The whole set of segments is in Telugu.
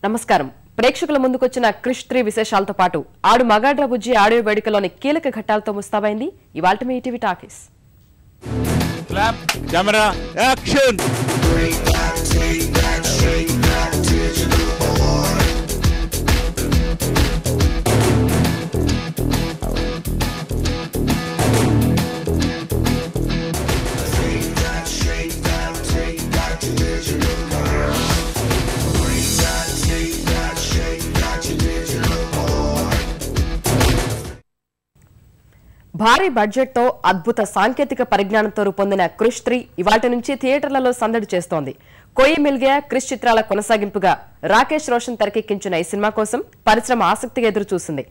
నమస్కారం. ప్రేక్షకుల ముందుకొచ్చిన క్రిష్ 3 విశేషాలతో పాటు ఆడు మగాడ్ర బుజ్జి ఆడియో వేడుకలోని కీలక ఘట్టాలతో ముస్తాబైంది ఇవాల్టి మీ ETV talkies. Clap camera action. భారీ బడ్జెట్ తో అద్భుత సాంకేతిక పరిజ్ఞానంతో రూపొందిన క్రిష్ 3 ఇవాల్టి నుంచి థియేటర్లలో సందడి చేస్తోంది. కోయి మిల్ గయా క్రిష్ చిత్రాల కొనసాగింపుగా రాకేష్ రోషన్ తెరకెక్కించిన ఈ సినిమా కోసం పరిశ్రమ ఆసక్తిగా ఎదురు చూసింది.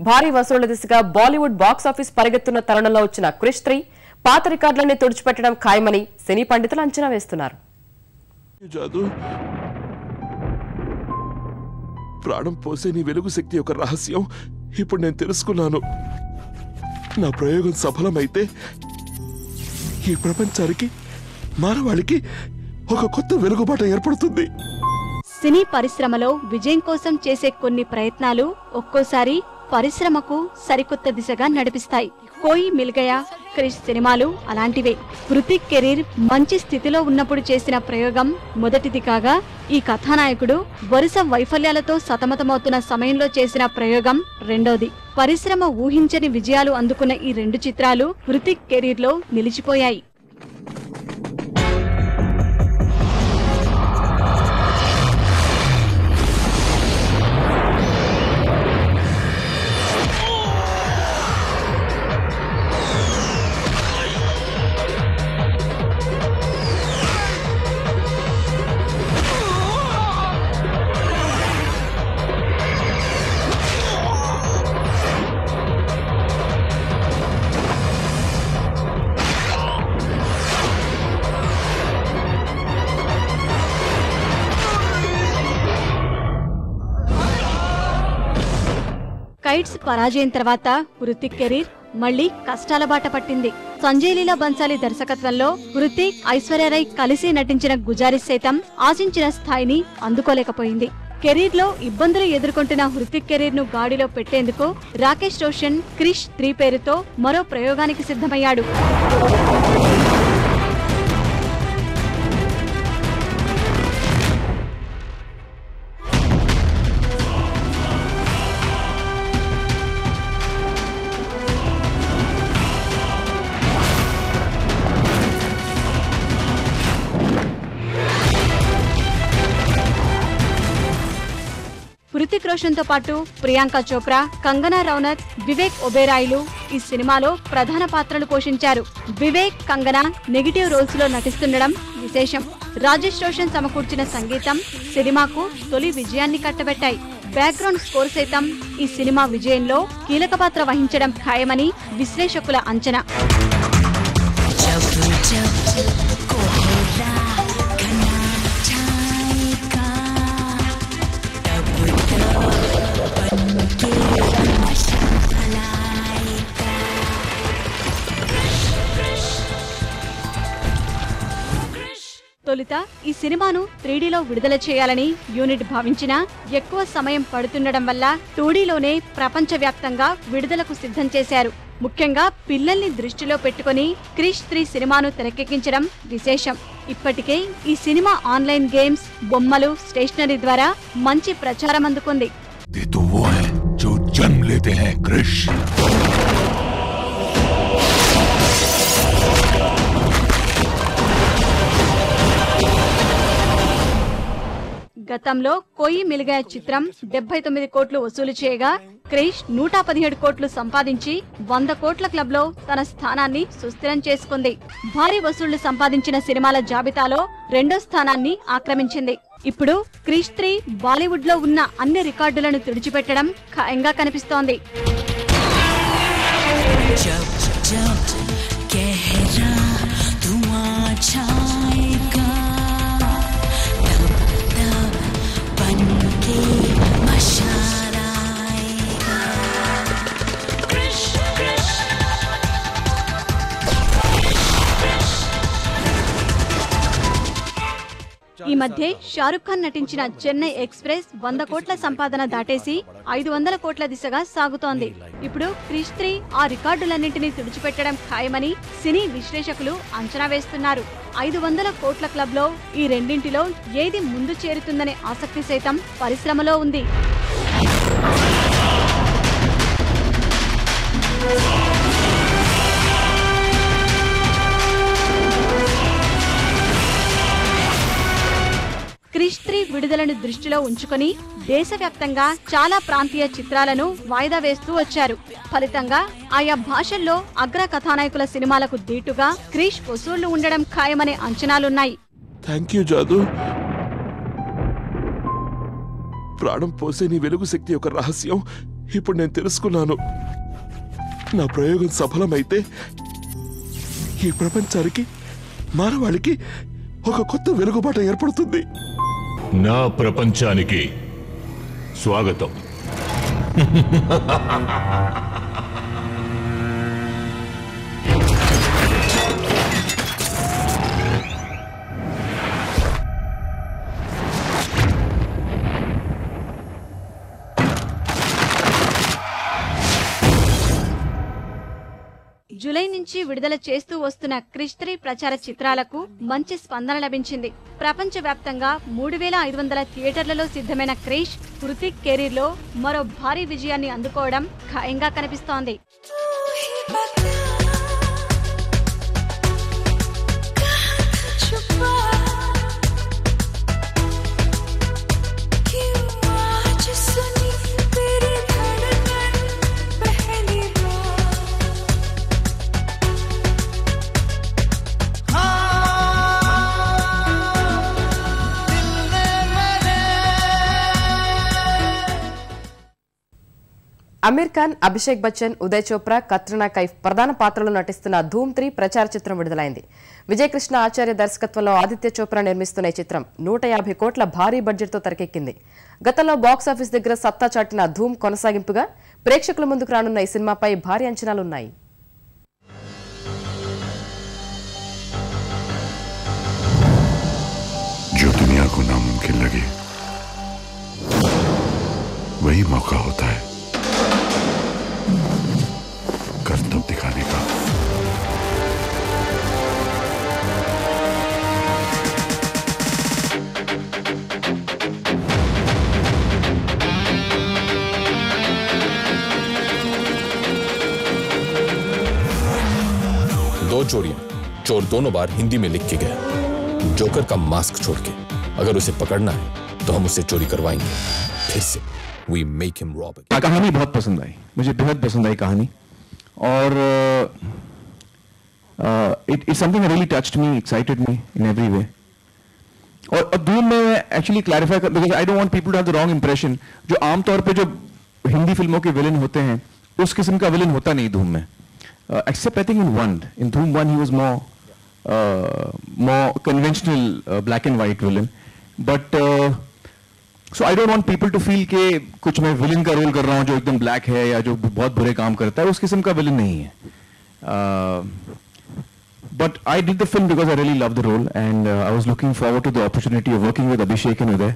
భారీ వసూళ్ల దిశగా బాలీవుడ్ బాక్సాఫీస్ పరిగెత్తున్న తరుణంలో వచ్చిన క్రిష్ 3 పాత రికార్డులన్నీ తుడిచిపెట్టడం ఖాయమని సినీ పండితులు అంచనా వేస్తున్నారు. ప్రాణం పోసే నీ వెలుగు శక్తి యొక్క రహస్యం ఇప్పుడు నేను తెలుసుకున్నాను. నా ప్రయోగం సఫలమైతే ఈ ప్రపంచానికి మానవాళికి ఒక కొత్త వెలుగుబాట ఏర్పడుతుంది. సినీ పరిశ్రమలో విజయం కోసం చేసే కొన్ని ప్రయత్నాలు ఒక్కోసారి పరిశ్రమకు సరికొత్త దిశగా నడిపిస్తాయి. కోయి మిల్ గయా క్రిష్ సినిమాలు అలాంటివే. హృతిక్ కెరీర్ మంచి స్థితిలో ఉన్నప్పుడు చేసిన ప్రయోగం మొదటిది కాగా, ఈ కథానాయకుడు వరుస వైఫల్యాలతో సతమతమవుతున్న సమయంలో చేసిన ప్రయోగం రెండోది. పరిశ్రమ ఊహించని విజయాలు అందుకున్న ఈ రెండు చిత్రాలు హృతిక్ కెరీర్లో నిలిచిపోయాయి. కైట్స్ పరాజయం తర్వాత హృతిక్ కెరీర్ మళ్లీ కష్టాల బాట పట్టింది. సంజయ్ లీలా బన్సాలి దర్శకత్వంలో హృతిక్, ఐశ్వర్య రాయ్ కలిసి నటించిన గుజారిస్ సైతం ఆశించిన స్థాయిని అందుకోలేకపోయింది. కెరీర్ లో ఇబ్బందులు ఎదుర్కొంటున్న హృతిక్ కెరీర్ ను గాడిలో పెట్టేందుకు రాకేష్ రోషన్ క్రిష్ 3 పేరుతో మరో ప్రయోగానికి సిద్ధమయ్యాడు. హృతిక్ రోషన్ తో పాటు ప్రియాంక చోప్రా, కంగనా రనౌత్, వివేక్ ఒబెరాయ్లు ఈ సినిమాలో ప్రధాన పాత్రలు పోషించారు. వివేక్, కంగనా నెగిటివ్ రోల్స్ లో నటిస్తుండడం విశేషం. రాజేష్ రోషన్ సమకూర్చిన సంగీతం సినిమాకు తొలి విజయాన్ని కట్టబెట్టాయి. బ్యాక్గ్రౌండ్ స్కోర్ సైతం ఈ సినిమా విజయంలో కీలక పాత్ర వహించడం ఖాయమని విశ్లేషకుల అంచనా. తొలుత ఈ సినిమాను 3Dలో విడుదల చేయాలని యూనిట్ భావించినా ఎక్కువ సమయం పడుతుండడం వల్ల 2Dలోనే ప్రపంచవ్యాప్తంగా విడుదలకు సిద్ధం చేశారు. ముఖ్యంగా పిల్లల్ని దృష్టిలో పెట్టుకుని క్రిష్ 3 సినిమాను తెరకెక్కించడం విశేషం. ఇప్పటికే ఈ సినిమా ఆన్లైన్ గేమ్స్, బొమ్మలు, స్టేషనరీ ద్వారా మంచి ప్రచారం అందుకుంది. గతంలో కోయి మిల్ గయా చిత్రం 79 కోట్లు వసూలు చేయగా, క్రిష్ 117 కోట్లు సంపాదించి 100 కోట్ల క్లబ్ లో తన స్థానాన్ని సుస్థిరం చేసుకుంది. భారీ వసూళ్లు సంపాదించిన సినిమాల జాబితాలో 2వ స్థానాన్ని ఆక్రమించింది. ఇప్పుడు క్రిష్ 3 బాలీవుడ్ లో ఉన్న అన్ని రికార్డులను తుడిచిపెట్టడం ఖాయంగా కనిపిస్తోంది. ఈ మధ్య షారుఖ్ ఖాన్ నటించిన చెన్నై ఎక్స్ప్రెస్ 100 కోట్ల సంపాదన దాటేసి 500 కోట్ల దిశగా సాగుతోంది. ఇప్పుడు క్రిష్ 3 ఆ రికార్డులన్నింటినీ తుడిచిపెట్టడం ఖాయమని సినీ విశ్లేషకులు అంచనా వేస్తున్నారు. 500 కోట్ల క్లబ్ లో ఈ రెండింటిలో ఏది ముందు చేరుతుందనే ఆసక్తి సైతం పరిశ్రమలో ఉంది. క్రిష్ 3 విడుదలను దృష్టిలో ఉంచుకొని దేశవ్యాప్తంగా చాలా ప్రాంతీయ చిత్రాలను వాయిదా వేస్తూ వచ్చారు. ఫలితంగా ఆయా భాషల్లో అగ్ర కథానాయకుల సినిమాలకు దీటుగా క్రిష్ వసూళ్లు ఉండడం ఖాయమనే అంచనాలున్నాయి. Thank you జాదు. ప్రాణం పోసే నీ వెలుగు శక్తి యొక్క రహస్యం ఇప్పుడు నేను తెలుసుకున్నాను. నా ప్రయోగం సఫలమైతే ఈ ప్రపంచానికి మానవాళికి ఒక కొత్త వెలుగుబాట ఏర్పడుతుంది. నా ప్రపంచానికి స్వాగతం. జూలై నుంచి విడుదల చేస్తూ వస్తున్న క్రిష్ 3 ప్రచార చిత్రాలకు మంచి స్పందన లభించింది. ప్రపంచవ్యాప్తంగా 3500 థియేటర్లలో సిద్ధమైన క్రిష్ హృతిక్ కెరీర్ లో మరో భారీ విజయాన్ని అందుకోవడం ఖాయంగా కనిపిస్తోంది. అమీర్ ఖాన్, అభిషేక్ బచ్చన్, ఉదయ్ చోప్రా, కత్రినా కైఫ్ ప్రధాన పాత్రలో నటిస్తున్న ధూమ్ 3 ప్రచార చిత్రం విడుదలైంది. విజయకృష్ణ ఆచార్య దర్శకత్వంలో ఆదిత్య చోప్రా నిర్మిస్తున్న ఈ చిత్రం 150 కోట్ల భారీ బడ్జెట్తో తెరకెక్కింది. గతంలో బాక్సాఫీస్ దగ్గర సత్తా చాటిన ధూమ్ కొనసాగింపుగా ప్రేక్షకుల ముందుకు రానున్న ఈ సినిమాపై భారీ అంచనాలున్నాయి. जो दुनिया को नामुमकिन लगे वही मौका होता है करतब दिखाने का. दो चोरियां, चोर दोनों बार हिंदी में लिख के गया, जोकर का मास्क छोड़ के. अगर उसे पकड़ना है तो हम उससे चोरी करवाएंगे. फिर से we make him rob again. कहानी बहुत पसंद आई, मुझे बेहद पसंद आई कहानी. और it's something that really touched me, excited me in every way. और धूम में actually clarify because I don't want people to have the wrong impression. जो आमतौर पे जो हिंदी फिल्मों के विलेन होते हैं उस किस्म का विलेन होता नहीं धूम में. Except I think in Dhoom 1 he was more conventional black and white villain. But so I don't want people to feel कि कुछ मैं विलेन का रोल कर रहा हूँ जो एकदम ब्लैक है या जो बहुत बुरे काम करता है, उस किस्म का विलेन नहीं है. But I did the film because I really loved the role and I was looking forward to the opportunity of working with Abhishek and Uday.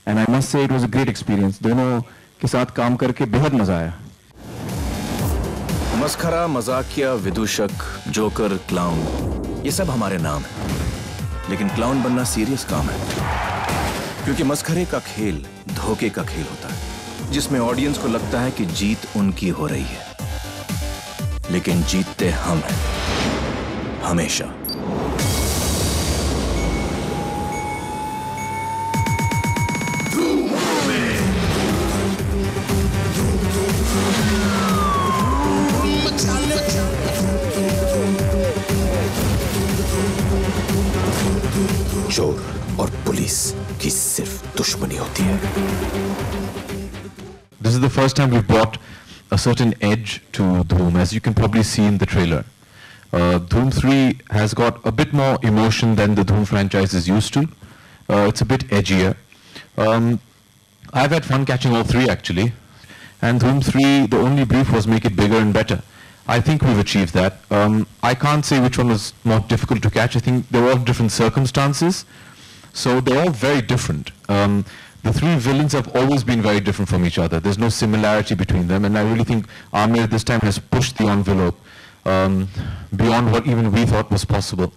And I must say it was a great experience. दोनों के साथ काम करके बेहद मजा आया. मस्खरा, मजाकिया, विदूषक, जोकर, क्लाउन, ये सब हमारे नाम है. लेकिन क्लाउन बनना सीरियस काम है, क्योंकि मस्खरे का खेल धोखे का खेल होता है, जिसमें ऑडियंस को लगता है कि जीत उनकी हो रही है, लेकिन जीतते हम हैं हमेशा. चोर और पुलिस की सिर्फ दुश्मनी होती है. This is the first time we've brought a certain edge to Dhoom, as you can probably see in the trailer. Dhoom 3 has got a bit more emotion than the Dhoom franchise is used to. It's a bit edgier. I've had fun catching all three actually. And Dhoom 3, the only brief was make it bigger and better. I think we've achieved that. I can't say which one was more difficult to catch. I think they were all different circumstances. So they're all very different. The three villains have always been very different from each other. There's no similarity between them, and I really think Amir this time has pushed the envelope beyond what even we thought was possible.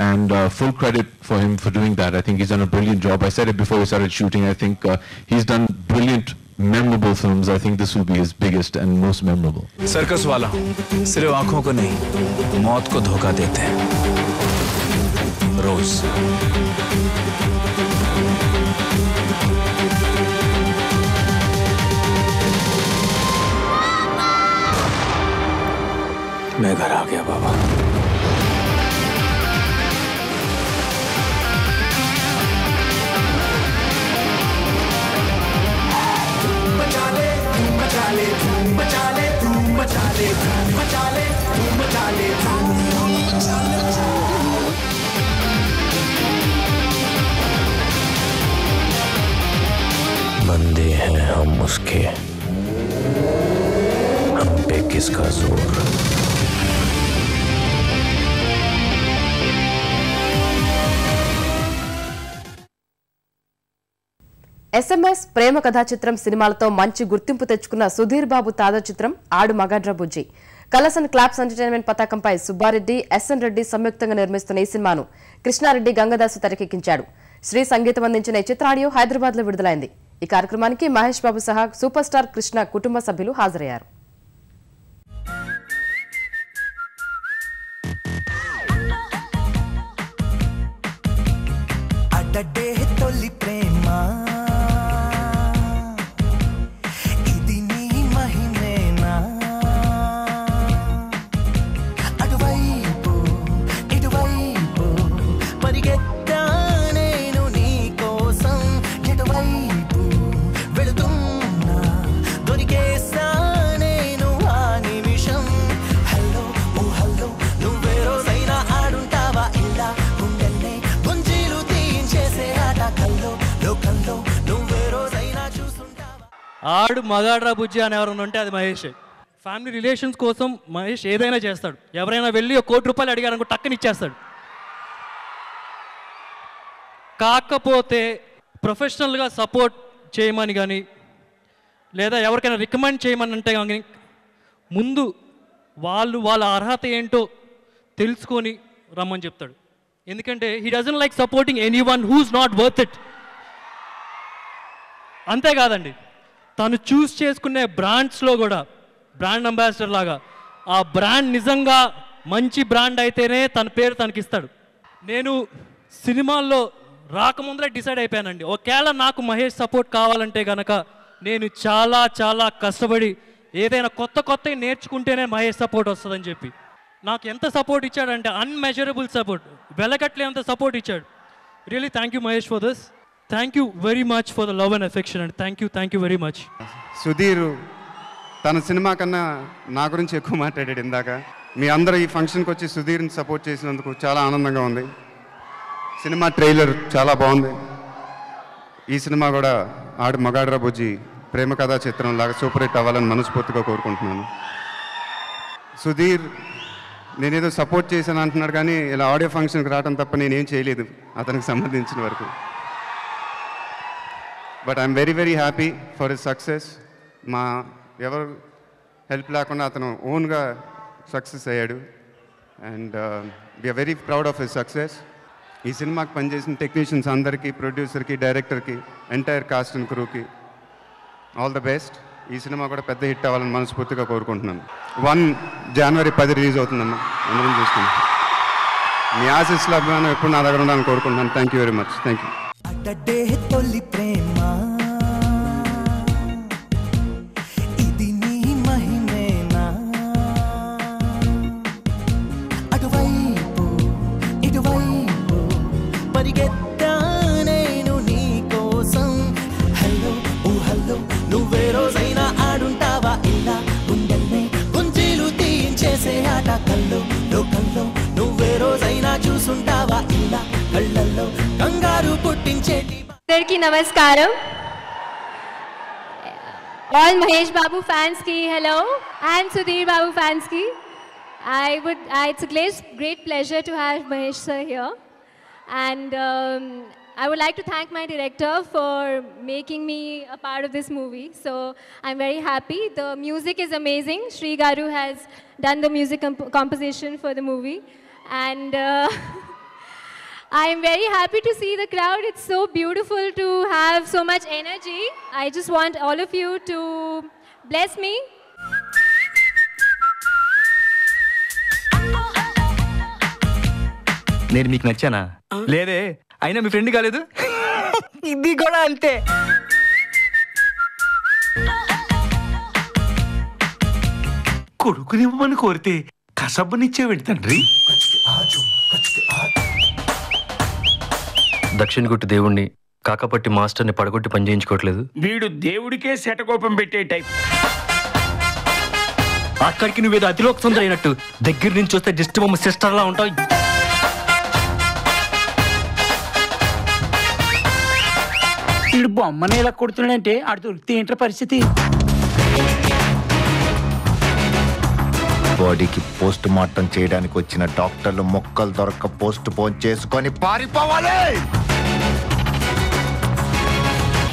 And full credit for him for doing that. I think he's done a brilliant job. I said it before we started shooting. I think he's done brilliant, memorable films. I think this will be his biggest and most memorable. Circus वाला सिर्फ आंखों को नहीं, मौत को धोखा देते हैं रोज। मैं घर आ गया बाबा। बंदे हैं हम उसके, हम पे किसका जोर। SMS ప్రేమ కథా చిత్రం సినిమాలతో మంచి గుర్తింపు తెచ్చుకున్న సుధీర్ బాబు తాజా చిత్రం ఆడు మగాడ్రా బుజ్జి. కలర్స్ అండ్ క్లాప్స్ ఎంటర్టైన్మెంట్ పతాకంపై సుబ్బారెడ్డి, SN రెడ్డి సంయుక్తంగా నిర్మిస్తున్న ఈ సినిమాను కృష్ణారెడ్డి గంగదాసు తెరకెక్కించాడు. శ్రీ సంగీతం అందించిన ఈ చిత్ర ఆడియో హైదరాబాద్ లో విడుదలైంది. ఈ కార్యక్రమానికి మహేష్ బాబు సహా సూపర్ స్టార్ కృష్ణ కుటుంబ సభ్యులు హాజరయ్యారు. ఆడు మగాడ్రా బుజ్జి అని ఎవరైనా ఉంటే అది మహేష్. ఫ్యామిలీ రిలేషన్స్ కోసం మహేష్ ఏదైనా చేస్తాడు. ఎవరైనా వెళ్ళి ఒక ₹1 అడిగారనుకో టక్కని ఇచ్చేస్తాడు. కాకపోతే ప్రొఫెషనల్గా సపోర్ట్ చేయమని కానీ లేదా ఎవరికైనా రికమెండ్ చేయమని అంటే కానీ ముందు వాళ్ళ అర్హత ఏంటో తెలుసుకొని రమ్మని చెప్తాడు. ఎందుకంటే he doesn't like supporting anyone who's not worth it. అంతేకాదండి, తను చూస్ చేసుకునే బ్రాండ్స్లో కూడా బ్రాండ్ అంబాసిడర్ లాగా ఆ బ్రాండ్ నిజంగా మంచి బ్రాండ్ అయితేనే తన పేరు తనకిస్తాడు. నేను సినిమాల్లో రాకముందరే డిసైడ్ అయిపోయానండి, ఒకవేళ నాకు మహేష్ సపోర్ట్ కావాలంటే కనుక నేను చాలా చాలా కష్టపడి ఏదైనా కొత్తవి నేర్చుకుంటేనే మహేష్ సపోర్ట్ వస్తుందని చెప్పి నాకు ఎంత సపోర్ట్ ఇచ్చాడంటే అన్మెజరబుల్ సపోర్ట్, వెలకట్లేంత సపోర్ట్ ఇచ్చాడు. Really thank you Mahesh for this. Thank you very much for the love and affection and thank you very much. Sudheer తన సినిమా కన్నా నా గురించి ఎక్కువ మాట్లాడాడు ఇందాక. మీ అందరూ ఈ ఫంక్షన్కి వచ్చి సుధీర్ని సపోర్ట్ చేసినందుకు చాలా ఆనందంగా ఉంది. సినిమా ట్రైలర్ చాలా బాగుంది. ఈ సినిమా కూడా ఆడు మగాడ్రా బుజ్జి ప్రేమ కథా చిత్రం లాగా సూపర్ హిట్ అవ్వాలని మనస్ఫూర్తిగా కోరుకుంటున్నాను. సుధీర్ నేనేదో సపోర్ట్ చేశాను అంటున్నాడు, కానీ ఇలా ఆడియో ఫంక్షన్కి రావడం తప్ప నేనేం చేయలేదు అతనికి సంబంధించిన వరకు. But I'm very very happy for his success. మా ఎవరు హెల్ప్ లేకుండా అతను ఓన్గా సక్సెస్ అయ్యాడు and we're very proud of his success. ఈ సినిమాకి పనిచేసిన టెక్నీషియన్స్ అందరికీ, ప్రొడ్యూసర్కి, డైరెక్టర్కి, ఎంటైర్ కాస్ట్ అండ్ క్రూకి ఆల్ ద బెస్ట్. ఈ సినిమా కూడా పెద్ద హిట్ అవ్వాలని మనస్ఫూర్తిగా కోరుకుంటున్నాను. 1 జనవరి 10 రిలీజ్ అవుతుందన్న, అందరం చూసుకున్నాం. మీ ఆశీస్సుల అభిమానం ఎప్పుడు నా దగ్గర ఉండాలని కోరుకుంటున్నాను. Thank you very much. Thank you. की नमस्कारम all Mahesh Babu fans ki hello and Sudhir Babu fans ki it's a great pleasure to have Mahesh sir here and I would like to thank my director for making me a part of this movie. So I'm very happy. The music is amazing. Sri Garu has done the music composition for the movie. And I am very happy to see the crowd. It's so beautiful to have so much energy. I just want all of you to bless me. నేను మీకు నచ్చానా? లేదే, అయినా మీ ఫ్రెండ్ కాలేదు. ఇది కూడా అంతే. కొడుకునివ్వమని కోరితే కసబ్బనిచ్చేవాడి తండ్రి. దక్షిణ గుట్టి దేవుణ్ణి, కాకపట్టి మాస్టర్ని పడగొట్టి పని చేయించుకోవట్లేదు. వీడు దేవుడికే శటకోపం పెట్టే టైప్. అక్కడికి నువ్వేదో అతిలోక సుందర అయినట్టు దగ్గర నుంచి వస్తే జస్ట్ బొమ్మ సిస్టర్లా ఉంటావు. వీడు బొమ్మని ఇలా కొడుతున్నాడంటే ఆడు దొరికితే ఏంట్రా పరిస్థితి? బాడీకి పోస్ట్ మార్టం చేయడానికి వచ్చిన డాక్టర్లు మొక్కలు దొరక్క పోస్ట్ పోన్ చేసుకొని పారిపోవాలి.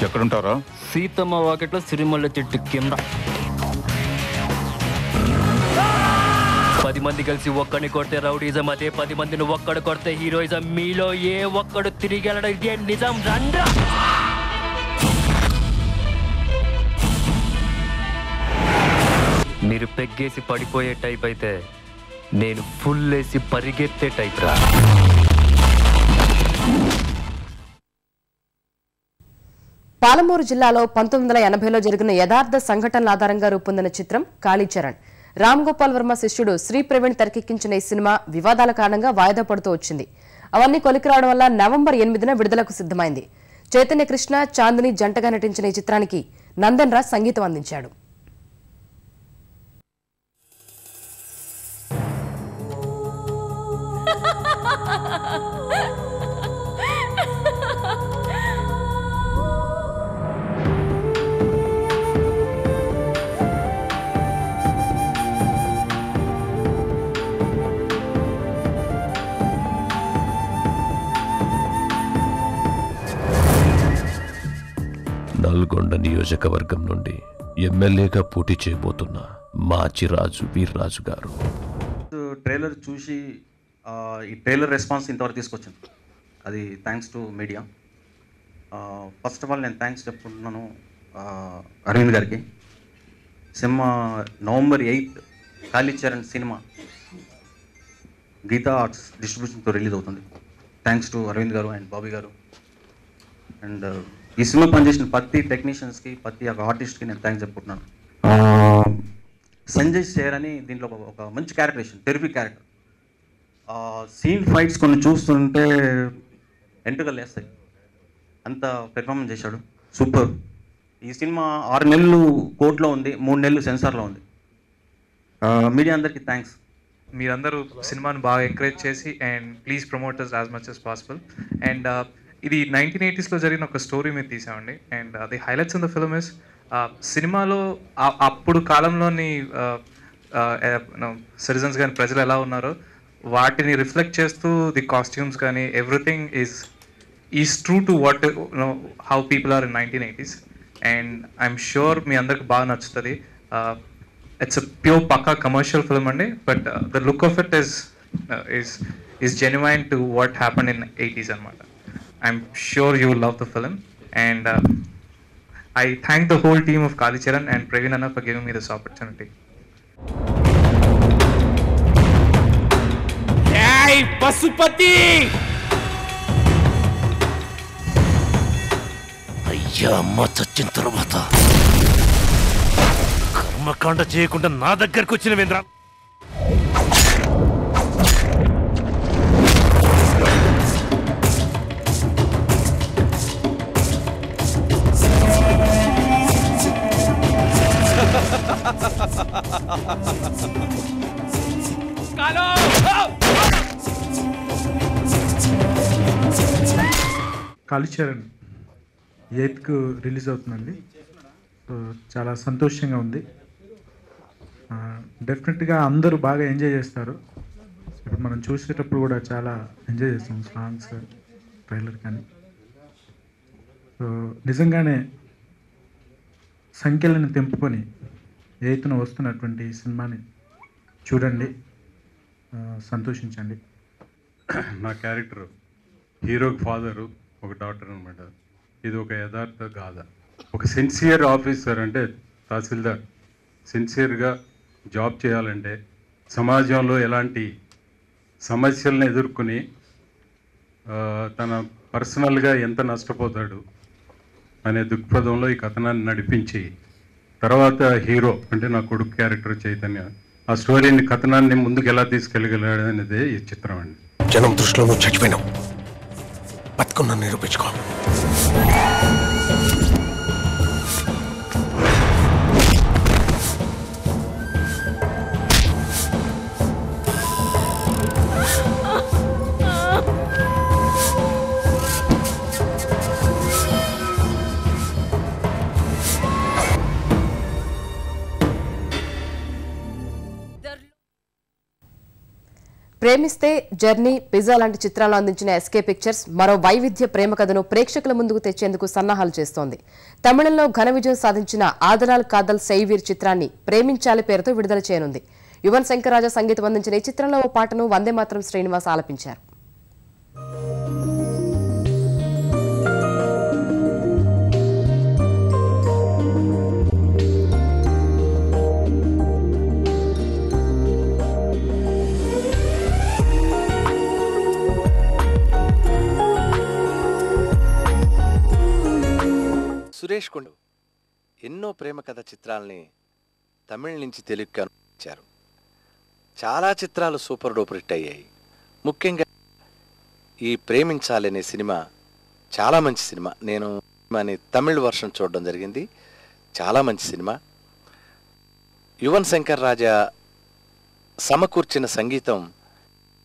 ఎక్కడుంటారా? సీతమ్మ వాకెట్లో సిరిమల్ల చెట్టు కింద. 10 మంది కలిసి ఒక్కడిని కొడితే రౌడీజం, అదే 10 మందిని ఒక్కడు కొడితే హీరోయిజం. మీలో ఏ ఒక్కడు తిరిగి వెళ్ళడం ఇదే నిజం. రండ్రా. మీరు పెగ్గేసి పడిపోయే టైప్ అయితే నేను ఫుల్ వేసి పరిగెత్తే టైప్ రా. పాలమూరు జిల్లాలో 1980లో జరిగిన యథార్థ సంఘటనల ఆధారంగా రూపొందిన చిత్రం కాళీచరణ్. రామ్ గోపాల్ వర్మ శిష్యుడు శ్రీ ప్రవీణ్ తెరకెక్కించిన ఈ సినిమా వివాదాల కారణంగా వాయిదా పడుతూ వచ్చింది. అవన్నీ కొలికి రావడం వల్ల నవంబర్ 8న విడుదలకు సిద్ధమైంది. చైతన్య కృష్ణ, చాందిని జంటగా నటించిన ఈ చిత్రానికి నందన్ రాజ్ సంగీతం అందించాడు. నల్గొండ నియోజకవర్గం నుండి ఎమ్మెల్యేగా పోటీ చేయబోతున్న మాచిరాజు వీర్రాజు గారు. ట్రైలర్ చూసి ఈ ట్రైలర్ రెస్పాన్స్ ఇంతవరకు తీసుకొచ్చింది. అది thanks to media. First of all నేను థ్యాంక్స్ చెప్పుకుంటున్నాను అరవింద్ గారికి. సినిమా నవంబర్ 8 కాళీచరణ్ సినిమా గీతా ఆర్ట్స్ డిస్ట్రిబ్యూషన్తో రిలీజ్ అవుతుంది. Thanks to Aravind garu and Bobby గారు. అండ్ ఈ సినిమా పనిచేసిన ప్రతి టెక్నీషియన్స్కి, ప్రతి ఒక ఆర్టిస్ట్కి నేను థ్యాంక్స్ చెప్పుకుంటున్నాను. సంజయ్ షేర్ అని దీంట్లో ఒక మంచి characterisation, terrific character. Scene fights కొన్ని చూస్తుంటే ఎంటుకలు వేస్తాయి, అంత పెర్ఫార్మెన్స్ చేశాడు. సూపర్. ఈ సినిమా 6 నెలలు కోర్టులో ఉంది, 3 నెలలు సెన్సార్లో ఉంది. మీడియా అందరికీ థ్యాంక్స్. మీరందరూ సినిమాను బాగా ఎంకరేజ్ చేసి and please promote us as much as possible. And ఇది 1980sలో జరిగిన ఒక స్టోరీ మీద తీసామండి. And the highlights in the film is సినిమాలో అప్పుడు కాలంలోని సిటిజన్స్ కానీ ప్రజలు ఎలా ఉన్నారో వాటిని రిఫ్లెక్ట్ చేస్తూ ది కాస్ట్యూమ్స్ కానీ everything is true to what how people are in 1980s. And I'm sure మీ అందరికి బాగా నచ్చుతుంది. ఇట్స్ అ ప్యూర్ పక్కా కమర్షియల్ ఫిల్మ్ అండి, but the look of it is genuine to what happened in 80s అనమాట. I'm sure you will love the film, and I thank the whole team of Kalicharan and Praveen Anna for giving me this opportunity. Hey, Pasupati! అయ్యా అమ్మ చచ్చిన తర్వాత కర్మకాండ చేయకుండా నా దగ్గరకు వచ్చిన వేంద్ర. కాళీచరణ్ 8కు రిలీజ్ అవుతుందండి. సో చాలా సంతోషంగా ఉంది. డెఫినెట్గా అందరూ బాగా ఎంజాయ్ చేస్తారు. ఇప్పుడు మనం చూసేటప్పుడు కూడా చాలా ఎంజాయ్ చేస్తాం, సాంగ్స్, ట్రైలర్ కానీ. సో నిజంగానే సంఖ్యలను తెంపుకొని ఎత్తున వస్తున్నటువంటి ఈ సినిమాని చూడండి, సంతోషించండి. నా క్యారెక్టర్ హీరోకి ఫాదరు, ఒక డాక్టర్ అనమాట. ఇది ఒక యథార్థ గాథ. ఒక సిన్సియర్ ఆఫీసర్ అంటే తహసీల్దార్ సిన్సియర్గా జాబ్ చేయాలంటే సమాజంలో ఎలాంటి సమస్యలను ఎదుర్కొని తన పర్సనల్గా ఎంత నష్టపోతాడు అనే దృక్పథంలో ఈ కథనాన్ని నడిపించి తర్వాత హీరో అంటే నా కొడుకు క్యారెక్టర్ చైతన్య ఆ స్టోరీని కథనాన్ని ముందుకు ఎలా తీసుకెళ్ళగలడు అనేది ఈ చిత్రం అండి. జనం దృష్టిలో నువ్వు చచ్చిపోయినావు, బతుకున్నా నిరూపించుకో. ప్రేమిస్తే, జర్నీ, పిజ్జా లాంటి చిత్రాలను అందించిన ఎస్కే పిక్చర్స్ మరో వైవిధ్య ప్రేమ కథను ప్రేక్షకుల ముందుకు తెచ్చేందుకు సన్నాహాలు చేస్తోంది. తమిళంలో ఘన విజయం సాధించిన ఆదరాల్ కాదల్ సెయ్వీర్ చిత్రాన్ని ప్రేమించాలి పేరుతో విడుదల చేయనుంది. యువన్ శంకర్ రాజా సంగీతం అందించిన ఈ చిత్రంలో ఓ పాటను వందే మాత్రం శ్రీనివాస్ ఆలపించారు. సురేష్ కొండు ఎన్నో ప్రేమ కథ చిత్రాలని తమిళ నుంచి తెలుగుకి అనువదించారు. చాలా చిత్రాలు సూపర్ డూపర్ హిట్ అయ్యాయి. ముఖ్యంగా ఈ ప్రేమించాలనే సినిమా చాలా మంచి సినిమా. నేను సినిమాని తమిళ్ వర్షన్ చూడడం జరిగింది. చాలా మంచి సినిమా. యువన్ శంకర్ రాజా సమకూర్చిన సంగీతం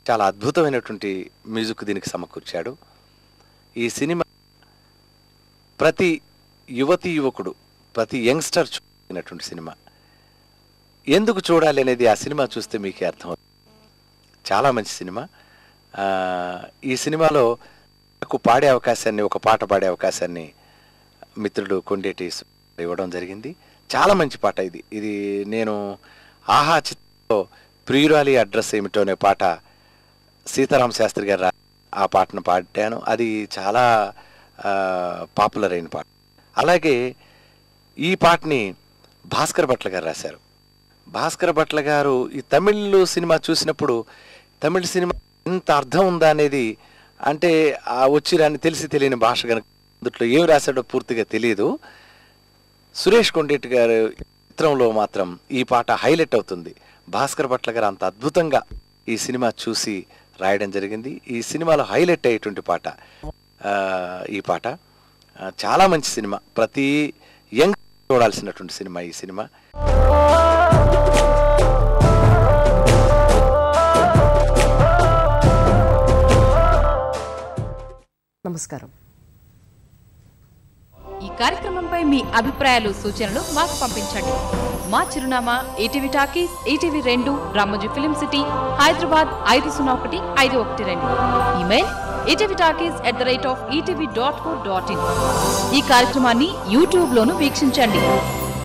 చాలా అద్భుతమైనటువంటి మ్యూజిక్ దీనికి సమకూర్చాడు. ఈ సినిమా ప్రతి యువతి యువకుడు, ప్రతి యంగ్స్టర్ చూసినటువంటి సినిమా. ఎందుకు చూడాలి అనేది ఆ సినిమా చూస్తే మీకే అర్థం. చాలా మంచి సినిమా. ఈ సినిమాలో నాకు పాడే అవకాశాన్ని, ఒక పాట పాడే అవకాశాన్ని మిత్రుడు కొండేటి ఇవ్వడం జరిగింది. చాలా మంచి పాట ఇది. ఇది నేను ఆహా చిత్రంలో ప్రియురాలి అడ్రస్ ఏమిటో అనే పాట సీతారామ శాస్త్రి గారు ఆ పాటను పాడాను. అది చాలా పాపులర్ అయిన పాట. అలాగే ఈ పాటని భాస్కర్ భట్ల గారు రాశారు. భాస్కర్ భట్ల గారు ఈ తమిళ్ సినిమా చూసినప్పుడు తమిళ సినిమా ఎంత అర్థం ఉందా అనేది, అంటే ఆ వచ్చిరాని తెలిసి తెలియని భాష కనుక అందులో ఏం రాశాడో పూర్తిగా తెలియదు. సురేష్ కొండేటి గారు చిత్రంలో మాత్రం ఈ పాట హైలైట్ అవుతుంది. భాస్కర్ భట్ల గారు అంత అద్భుతంగా ఈ సినిమా చూసి రాయడం జరిగింది. ఈ సినిమాలో హైలైట్ అయ్యేటువంటి పాట ఈ పాట. చాలా మంచి సినిమా. ప్రతి యంగ్ చూడాల్సినటువంటి సినిమా ఈ సినిమా. నమస్కారం. ఈ కార్యక్రమంపై మీ అభిప్రాయాలు, సూచనలు మాకు పంపించండి. మా చిరునామా ETV talkies, ETV 2, Ramoji film city, Hyderabad 501512. Email etvtalkies@etv.co.in. ఈ కార్యక్రమాన్ని యూట్యూబ్ లోను వీక్షించండి.